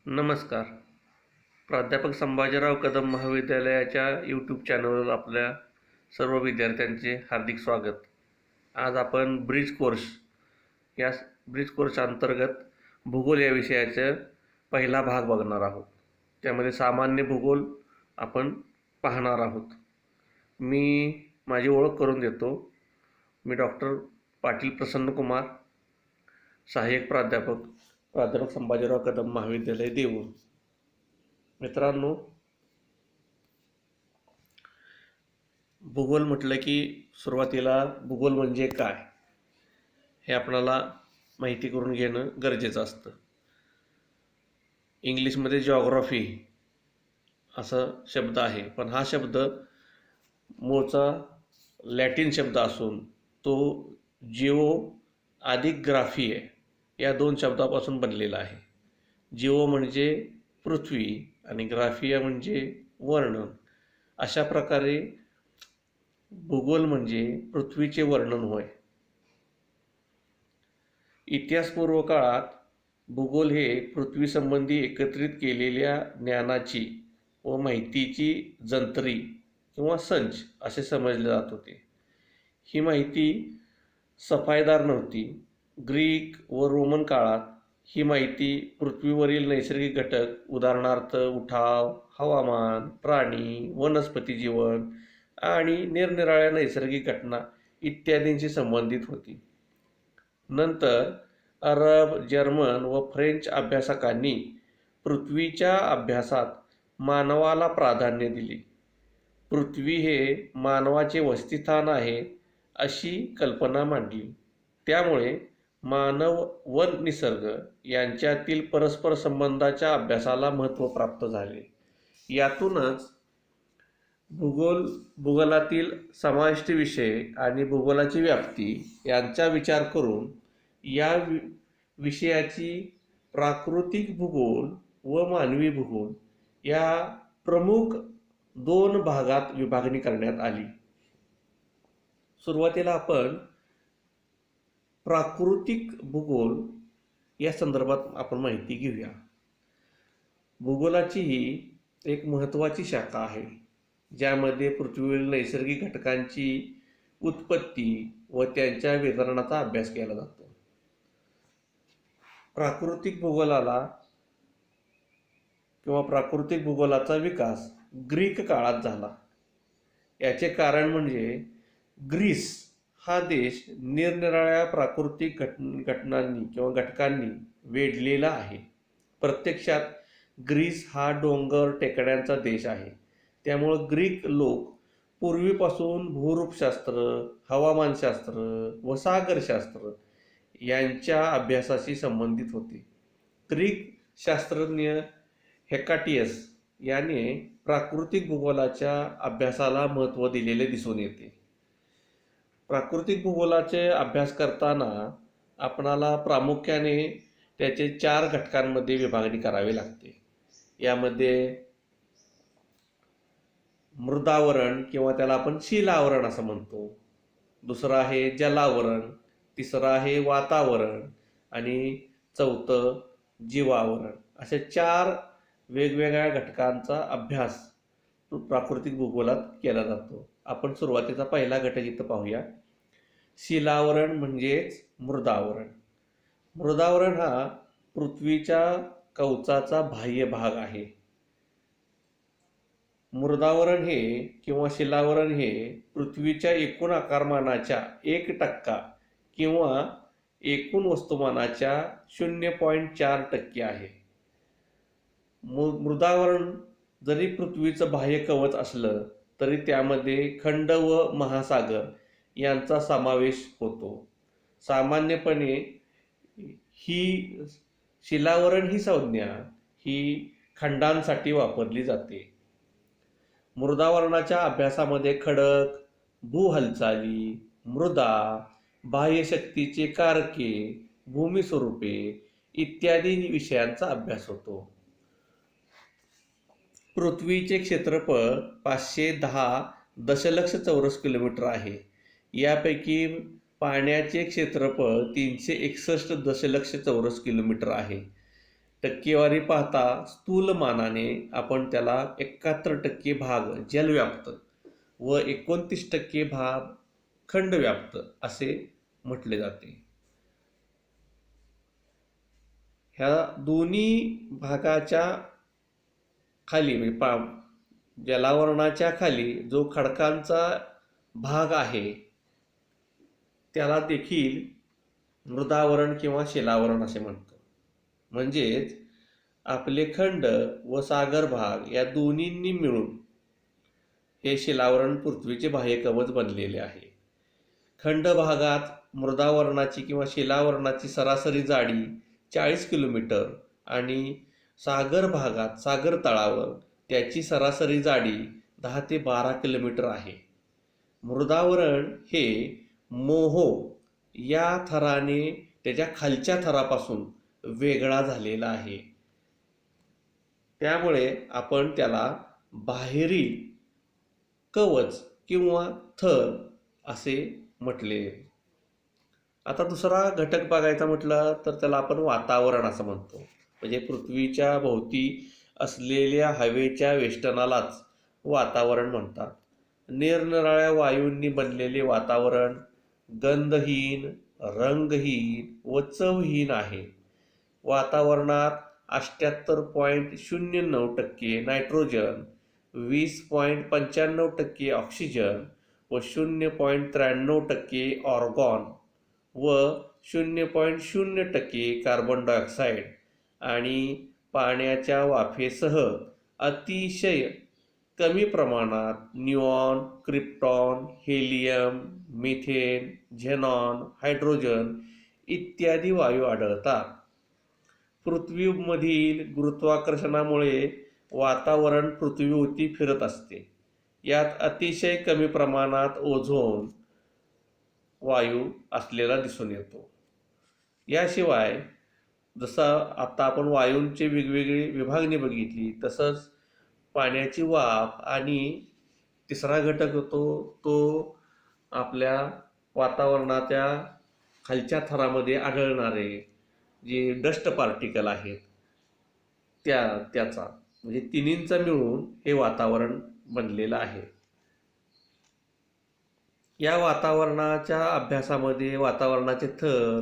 नमस्कार. प्राध्यापक संभाजीराव कदम महाविद्यालयाच्या यूट्यूब चॅनलवर आपल्या सर्व विद्यार्थ्यांचे हार्दिक स्वागत. आज आपण या ब्रिज कोर्स अंतर्गत भूगोल या विषयाचा पहिला भाग बघणार आहोत. त्यामध्ये सामान्य भूगोल आपण पाहणार आहोत. मी माझी ओळख करून देतो. मी डॉक्टर पाटील प्रसन्न कुमार, सहाय्यक प्राध्यापक संभाजीराव कदम महाविद्यालय देऊळ. मित्रांनो, भूगोल म्हटलं की सुरुवातीला भूगोल म्हणजे काय हे आपल्याला माहिती करून घेणं गरजेचं असतं. इंग्लिशमध्ये जिओग्राफी असा शब्द आहे, पण हा शब्द मूळचा लॅटिन शब्द असून तो जिओ अधिक ग्राफी आहे या दोन शब्दापासून बनलेला आहे. जिओ म्हणजे पृथ्वी आणि ग्राफिया म्हणजे वर्णन. अशा प्रकारे भूगोल म्हणजे पृथ्वीचे वर्णन होय. इतिहासपूर्व काळात भूगोल हे पृथ्वीसंबंधी एकत्रित केलेल्या ज्ञानाची व माहितीची जंत्री किंवा संच असे समजले जात होते. ही माहिती सफाईदार नव्हती. ग्रीक व रोमन काळात ही माहिती पृथ्वीवरील नैसर्गिक घटक, उदाहरणार्थ उठाव, हवामान, प्राणी, वनस्पती जीवन आणि निरनिराळ्या नैसर्गिक घटना इत्यादींशी संबंधित होती. नंतर अरब, जर्मन व फ्रेंच अभ्यासकांनी पृथ्वीच्या अभ्यासात मानवाला प्राधान्य दिले. पृथ्वी हे मानवाचे वसतिस्थान आहे अशी कल्पना मांडली. त्यामुळे मानव व निसर्ग यांच्यातील परस्पर संबंधाच्या अभ्यासाला महत्त्व प्राप्त झाले. यातूनच भूगोलातील समाविष्ट विषय आणि भूगोलाची व्याप्ती यांचा विचार करून या विषयाची प्राकृतिक भूगोल व मानवी भूगोल या प्रमुख दोन भागात विभागणी करण्यात आली. सुरुवातीला आपण प्राकृतिक भूगोल या संदर्भात आपण माहिती घेऊया. भूगोलाची ही एक महत्त्वाची शाखा आहे ज्यामध्ये पृथ्वीवरील नैसर्गिक घटकांची उत्पत्ती व त्यांच्या वितरणाचा अभ्यास केला जातो. प्राकृतिक भूगोलाचा विकास ग्रीक काळात झाला. याचे कारण म्हणजे ग्रीस हा देश निरनिराळ्या प्राकृतिक घटनांनी किंवा घटकांनी वेढलेला आहे. प्रत्यक्षात ग्रीस हा डोंगर टेकड्यांचा देश आहे. त्यामुळं ग्रीक लोक पूर्वीपासून भूरूपशास्त्र, हवामानशास्त्र व सागरशास्त्र यांच्या अभ्यासाशी संबंधित होते. ग्रीक शास्त्रज्ञ हेकाटियस याने प्राकृतिक भूगोलाच्या अभ्यासाला महत्त्व दिलेले दिसून येते. प्राकृतिक भूगोलाचे अभ्यास करताना आपणाला प्रामुख्याने त्याचे 4 घटकांमध्ये विभागणी करावी लागते. यामध्ये मृदावरण किंवा त्याला आपण शीलावरण असं म्हणतो, दुसरं आहे जलावरण, तिसरं आहे वातावरण आणि चौथं जीवावरण. अशा 4 वेगवेगळ्या घटकांचा अभ्यास प्राकृतिक भूगोलात केला जातो. आपण सुरुवातीचा पहिला घटक इथं पाहूया. शीलावरण म्हणजेच मृदावरण. मृदावरण हा पृथ्वीच्या कवचाचा बाह्य भाग आहे. मृदावरण हे किंवा शिलावरण हे पृथ्वीच्या एकूण आकारमानाच्या 1% किंवा एकूण वस्तुमानाच्या 0.4% आहे. मृदावरण जरी पृथ्वीचं बाह्य कवच असलं तरी त्यामध्ये खंड व महासागर यांचा समावेश होतो. सामान्यपणे ही शिलावरण ही संज्ञा ही खंडांसाठी वापरली जाते. मृदावरणाच्या अभ्यासामध्ये खडक, भूहालचाली, मृदा, बाह्यशक्तीचे कारके, भूमिस्वरूपे इत्यादी विषयांचा अभ्यास होतो. पृथ्वीचे क्षेत्रफळ 510 दशलक्ष चौरस किलोमीटर आहे. यापैकी पाण्याचे क्षेत्रफळ 361 दशलक्ष चौरस किलोमीटर आहे. टक्केवारी पाहता स्थूल मानाने आपण त्याला 71% भाग जलव्याप्त व 29% भाग खंडव्याप्त असे म्हटले जाते. ह्या दोन्ही भागाच्या खाली म्हणजे जलावरणाच्या खाली जो खडकांचा भाग आहे त्याला देखील मृदावरण किंवा शिलावरण असे म्हणतो. म्हणजेच आपले खंड व सागर भाग या दोन्हींनी मिळून हे शिलावरण पृथ्वीचे बाह्य कवच बनलेले आहे. खंड भागात मृदावरणाची किंवा शिलावरणाची सरासरी जाडी 40 किलोमीटर आणि सागर भागात सागर तळावर त्याची सरासरी जाडी 10 ते 12 किलोमीटर आहे. मृदावरण हे मोहो या थराने त्याच्या खालच्या थरापासून वेगळा झालेला आहे. त्यामुळे आपण त्याला बाहेरील कवच किंवा थर असे म्हटले. आता दुसरा घटक बघायचा म्हटलं तर त्याला आपण वातावरण असं म्हणतो. म्हणजे पृथ्वीच्या भोवती असलेल्या हवेच्या वेष्टनालाच वातावरण म्हणतात. निरनिराळ्या वायूंनी बनलेले वातावरण गंधहीन, रंगहीन व चवहीन आहे. वातावरणात 78.09% नायट्रोजन, 20.95% ऑक्सिजन व 0.93% ऑर्गॉन व 0.0% कार्बन डायऑक्साईड आणि पाण्याच्या वाफेसह अतिशय कमी प्रमाणात neon, krypton, helium, methane, xenon, hydrogen इत्यादी वायू आढळतात. पृथ्वीमधील गुरुत्वाकर्षणामुळे वातावरण पृथ्वीभोवती फिरत असते. यात अतिशय कमी प्रमाणात ओझोन वायू असलेला दिसून येतो. याशिवाय जसं आता आपण वायूंची वेगवेगळी विभागणी बघितली तसंच पाण्याची वाफ आणि तिसरा घटक होतो तो आपल्या वातावरणाच्या खालच्या थरामध्ये आढळणारे जे डस्ट पार्टिकल आहेत त्याचा म्हणजे तिन्हींचा मिळून हे वातावरण बनलेलं आहे. या वातावरणाच्या अभ्यासामध्ये वातावरणाचे थर,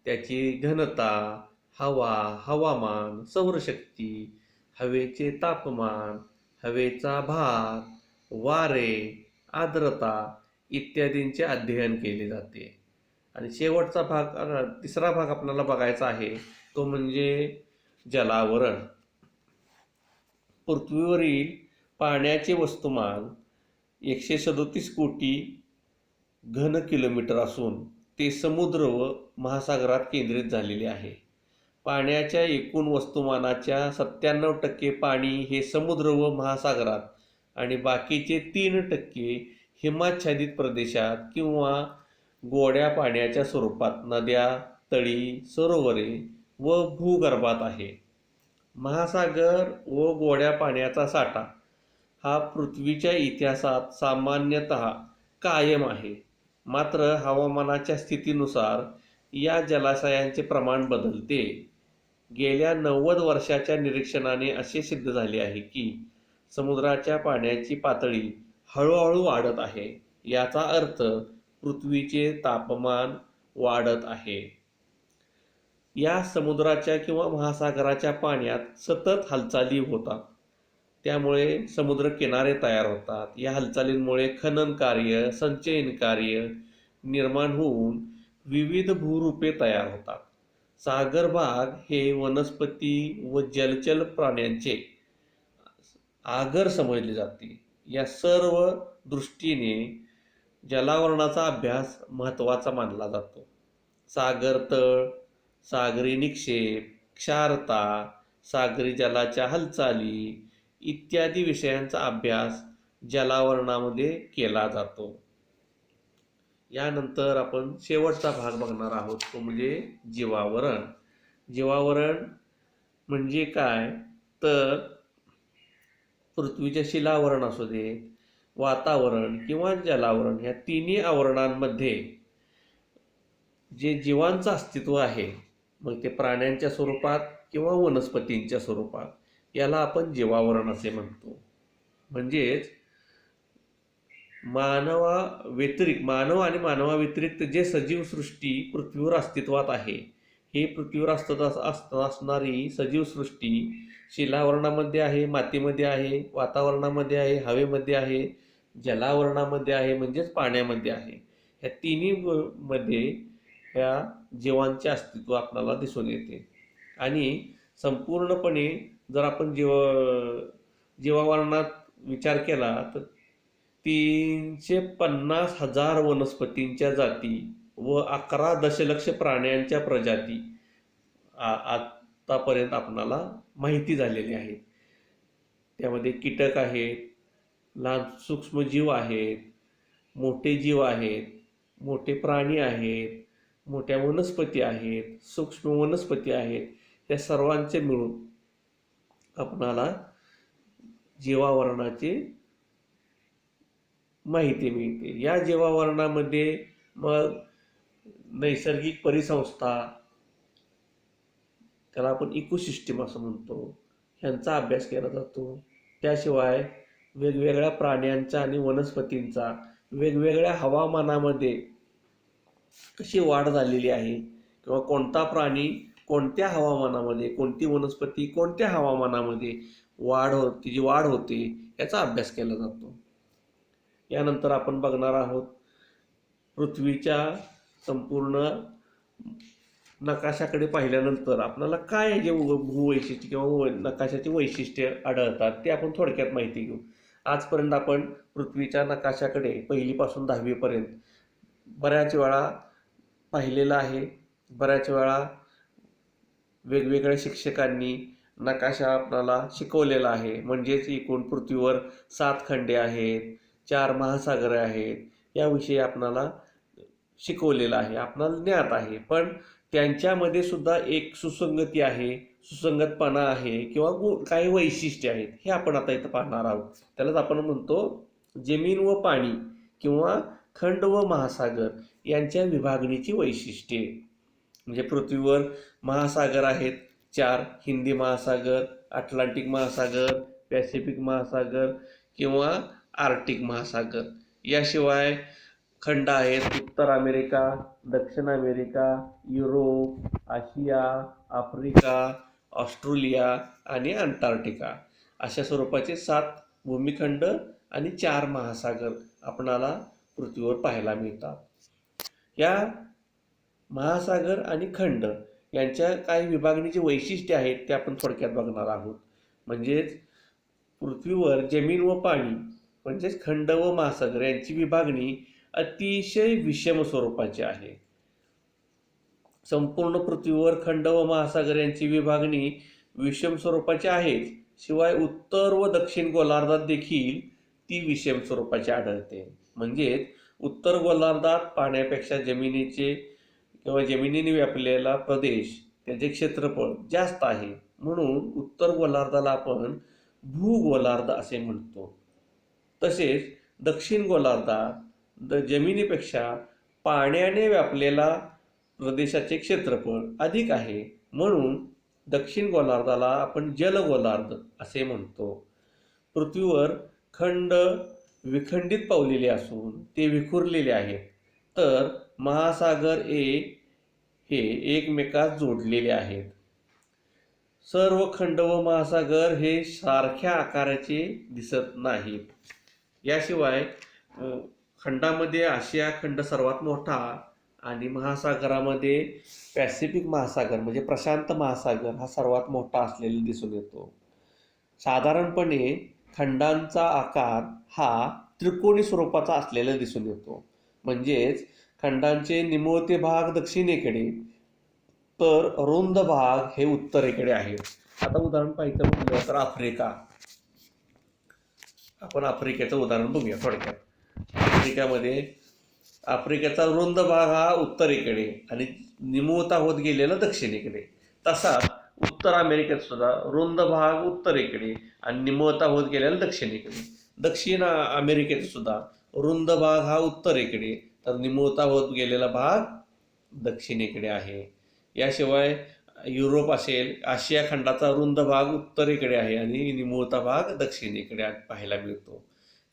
त्याची घनता, हवा, हवामान, सौरशक्ती, हवेचे तापमान, हवेचा भार, वारे, आर्द्रता इत्यादींचे अध्ययन केले जाते. आणि शेवटचा भाग, तिसरा भाग आपल्याला बघायचा आहे तो म्हणजे जलावरण. पृथ्वीवरील पाण्याचे वस्तुमान 137 कोटी घन किलोमीटर असून ते समुद्र व महासागरात केंद्रित झालेले आहे. पाण्याच्या एकूण वस्तुमानाच्या 97% पाणी हे समुद्र व महासागरात आणि बाकीचे 3% हिमाच्छादित प्रदेशात किंवा गोड्या पाण्याच्या स्वरूपात नद्या, तळी, सरोवरे व भूगर्भात आहे. महासागर व गोड्या पाण्याचा साठा हा पृथ्वीच्या इतिहासात सामान्यतः कायम आहे. मात्र हवामानाच्या स्थितीनुसार या जलाशयांचे प्रमाण बदलते. गेल्या 90 वर्षाच्या निरीक्षणाने असे सिद्ध झाले आहे की समुद्राच्या पाण्याची पातळी हळूहळू वाढत आहे. याचा अर्थ पृथ्वीचे तापमान वाढत आहे. या समुद्राच्या किंवा महासागराच्या पाण्यात सतत हालचाली होतात. त्यामुळे समुद्र किनारे तयार होतात. या हालचालींमुळे खनन कार्य, संचयन कार्य निर्माण होऊन विविध भूरूपे तयार होतात. सागर भाग हे वनस्पती व जलचर प्राण्यांचे आगर समजले जाते. या सर्व दृष्टीने जलावरणाचा अभ्यास महत्त्वाचा मानला जातो. सागर तळ, सागरी निक्षेप, क्षारता, सागरी जलाच्या हालचाली इत्यादी विषयांचा अभ्यास जलावरणामध्ये केला जातो. यानंतर आपण शेवटचा भाग बघणार आहोत तो म्हणजे जीवावरण. जीवावरण म्हणजे काय तर पृथ्वीचे शिलावरण असू दे, वातावरण किंवा जलावरण ह्या तिन्ही आवरणांमध्ये जे जीवांचं अस्तित्व आहे, मग ते प्राण्यांच्या स्वरूपात किंवा वनस्पतींच्या स्वरूपात. याला आपण जीवावरण असे म्हणतो. म्हणजेच मानव आणि मानवाव्यतिरिक्त जे सजीव सृष्टी पृथ्वीवर अस्तित्वात आहे, ही पृथ्वीवर असणारी सजीव सृष्टी शिलावरणामध्ये आहे, मातीमध्ये आहे, वातावरणामध्ये आहे, हवेमध्ये आहे, जलावरणामध्ये आहे म्हणजेच पाण्यामध्ये आहे. ह्या तिन्ही मध्ये ह्या जीवांचे अस्तित्व आपल्याला दिसून येते. आणि संपूर्णपणे जर आपण जीवावरणात विचार केला तर 350,000 वनस्पतींच्या जाती व 11 दशलक्ष प्राण्यांच्या प्रजाती आतापर्यंत आपणाला माहिती झालेली आहे. त्यामध्ये कीटक आहेत, लहान सूक्ष्मजीव आहेत, मोठे जीव आहेत, मोठे प्राणी आहेत, मोठ्या वनस्पती आहेत, सूक्ष्म वनस्पती आहेत. या सर्वांचे मिळून आपणाला जीवावरणाची माहिती मिळते. या जीवावरणामध्ये मग नैसर्गिक परिसंस्था, त्याला आपण इकोसिस्टीम असं म्हणतो, ह्यांचा अभ्यास केला जातो. त्याशिवाय वेगवेगळ्या प्राण्यांचा आणि वनस्पतींचा वेगवेगळ्या हवामानामध्ये कशी वाढ झालेली आहे किंवा कोणता प्राणी कोणत्या हवामानामध्ये, कोणती वनस्पती कोणत्या हवामानामध्ये तिची वाढ होते याचा अभ्यास केला जातो. यानंतर आपण बघणार आहोत पृथ्वीच्या संपूर्ण नकाशाकडे पाहिल्यानंतर आपल्याला काय जे भूवैशिष्ट्य किंवा नकाशाची वैशिष्ट्ये आढळतात ते आपण थोडक्यात माहिती घेऊ. आजपर्यंत आपण पृथ्वीच्या नकाशाकडे पहिलीपासून 10वी पर्यंत बऱ्याच वेळा पाहिलेलं आहे. बऱ्याच वेळा वेगवेगळ्या शिक्षकांनी नकाशा आपल्याला शिकवलेला आहे. म्हणजेच एकूण पृथ्वीवर 7 खंडे आहेत, 4 महासागर आहेत, याविषयी आपणाला शिकवलेलं आहे, आपणाला ज्ञात आहे. पण त्यांच्यामध्ये सुद्धा एक सुसंगती आहे, सुसंगतपणा आहे किंवा काही वैशिष्ट्ये आहेत, हे आपण आता इथं पाहणार आहोत. त्यालाच आपण म्हणतो जमीन व पाणी किंवा खंड व महासागर यांच्या विभागणीची वैशिष्ट्ये. म्हणजे पृथ्वीवर महासागर आहेत 4: हिंदी महासागर, अटलांटिक महासागर, पॅसिफिक महासागर किंवा आर्क्टिक महासागर. याशिवाय खंड आहेत उत्तर अमेरिका, दक्षिण अमेरिका, युरोप, आशिया, आफ्रिका, ऑस्ट्रेलिया आणि अंटार्क्टिका. अशा स्वरूपाचे 7 भूमिखंड आणि 4 महासागर आपणाला पृथ्वीवर पाहायला मिळतात. या महासागर आणि खंड यांच्या काही विभागणीची वैशिष्ट्ये आहेत ते आपण थोडक्यात बघणार आहोत. म्हणजेच पृथ्वीवर जमीन व पाणी म्हणजेच खंड व महासागर यांची विभागणी अतिशय विषम स्वरूपाची आहे. संपूर्ण पृथ्वीवर खंड व महासागर यांची विभागणी विषम स्वरूपाची आहे. शिवाय उत्तर व दक्षिण गोलार्धात देखील ती विषम स्वरूपाची आढळते. म्हणजेच उत्तर गोलार्धात पाण्यापेक्षा जमिनीने व्यापलेला प्रदेश, त्याचे क्षेत्रफळ जास्त आहे, म्हणून उत्तर गोलार्धाला आपण भूगोलार्ध असे म्हणतो. तसेच दक्षिण गोलार्धात जमिनीपेक्षा पाण्याने व्यापलेला प्रदेशाचे क्षेत्रफळ अधिक आहे, म्हणून दक्षिण गोलार्धाला आपण जलगोलार्ध असे म्हणतो. पृथ्वीवर खंड विखंडित पावलेले असून ते विखुरलेले आहेत, तर महासागर हे एकमेकास जोडलेले आहेत. सर्व खंड व महासागर हे सारख्या आकाराचे दिसत नाहीत. याशिवाय खंडामध्ये आशिया खंड सर्वात मोठा आणि महासागरामध्ये पॅसिफिक महासागर म्हणजे प्रशांत महासागर हा सर्वात मोठा असलेला दिसून येतो. साधारणपणे खंडांचा आकार हा त्रिकोणी स्वरूपाचा असलेला दिसून येतो. म्हणजेच खंडांचे निमुळते भाग दक्षिणेकडे तर रुंद भाग हे उत्तरेकडे आहेत. आता उदाहरण पाहायचं म्हटलं तर आपण आफ्रिकेचं उदाहरण बघूया थोडक्यात. आफ्रिकेचा रुंद भाग हा उत्तरेकडे आणि निमुळता होत गेलेला दक्षिणेकडे. तसाच उत्तर अमेरिकेत सुद्धा रुंद भाग उत्तरेकडे आणि निमुळता होत गेलेला दक्षिणेकडे. दक्षिण अमेरिकेत सुद्धा रुंद भाग हा उत्तरेकडे तर निमुळता होत गेलेला भाग दक्षिणेकडे आहे. याशिवाय युरोप असेल, आशिया खंडाचा रुंद भाग उत्तरेकडे आहे आणि निमुळता भाग दक्षिणेकडे पाहायला मिळतो.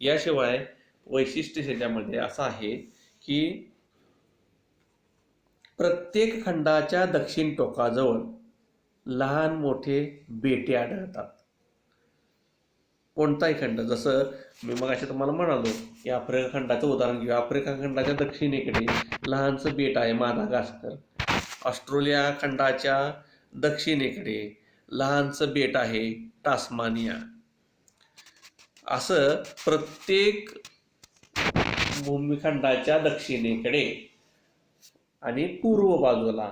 याशिवाय वैशिष्ट्य ह्याच्यामध्ये असं आहे की प्रत्येक खंडाच्या दक्षिण टोकाजवळ लहान मोठे बेटे आढळतात. कोणताही खंड, जसं मी मगाशी तुम्हाला म्हणालो की आफ्रिका खंडाचं उदाहरण घेऊ. आफ्रिका खंडाच्या दक्षिणेकडे लहानसं बेट आहे मादागास्कर. ऑस्ट्रेलिया खंडाच्या दक्षिणेकडे लहानसं बेट आहे टास्मानिया. असं प्रत्येक भूमिखंडाच्या दक्षिणेकडे आणि पूर्व बाजूला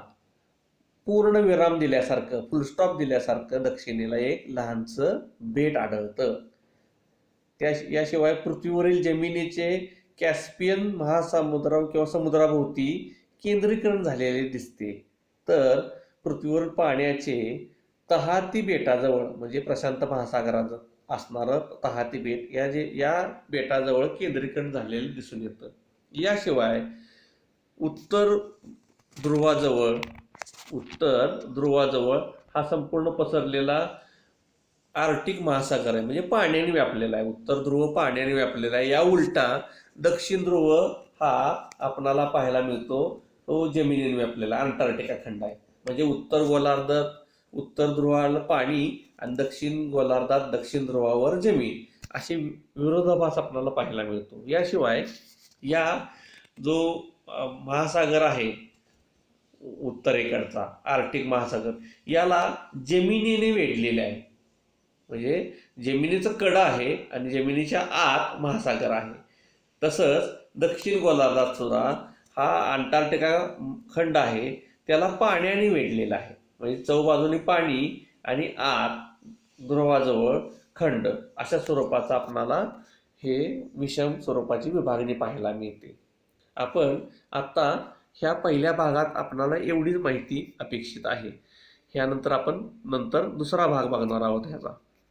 पूर्ण विराम दिल्यासारखं, फुलस्टॉप दिल्यासारखं दक्षिणेला एक लहानसं बेट आढळतं. याशिवाय पृथ्वीवरील जमिनीचे कॅस्पियन महासमुद्र किंवा समुद्राभोवती केंद्रीकरण झालेले दिसते. तर पृथ्वीवर पाण्याचे तहाती बेटाजवळ, म्हणजे प्रशांत महासागरात असणारं तहाती बेट, या बेटाजवळ केंद्रीकरण झालेले दिसून येतं. याशिवाय उत्तर ध्रुवाजवळ हा संपूर्ण पसरलेला आर्क्टिक महासागर आहे, म्हणजे पाण्याने व्यापलेला आहे. उत्तर ध्रुव पाण्याने व्यापलेला आहे. या उलटा दक्षिण ध्रुव हा आपणाला पाहायला मिळतो तो जमिनीने व्यापलेला अंटार्क्टिका खंड आहे. म्हणजे उत्तर गोलार्धात उत्तर ध्रुवाला पाणी आणि दक्षिण गोलार्धात दक्षिण ध्रुवावर जमीन, असे विरोधाभास आपल्याला पाहायला मिळतो. याशिवाय या जो महासागर आहे उत्तरेकडचा आर्क्टिक महासागर, याला जमिनीने वेढलेले आहे. म्हणजे जमिनीचं कडा आहे आणि जमिनीच्या आत महासागर आहे. तसंच दक्षिण गोलार्धात सुद्धा हा अंटार्क्टिका खंड आहे, त्याला पाण्याने वेढलेला आहे. म्हणजे चौबाजूनी पाणी आणि आत ध्रुवाजवळ खंड, अशा स्वरूपाचा आपणाला हे विषम स्वरूपाची विभागणी पाहायला मिळते. आपण आता ह्या पहिल्या भागात आपणाला एवढीच माहिती अपेक्षित आहे. ह्यानंतर आपण दुसरा भाग बघणार आहोत ह्याचा.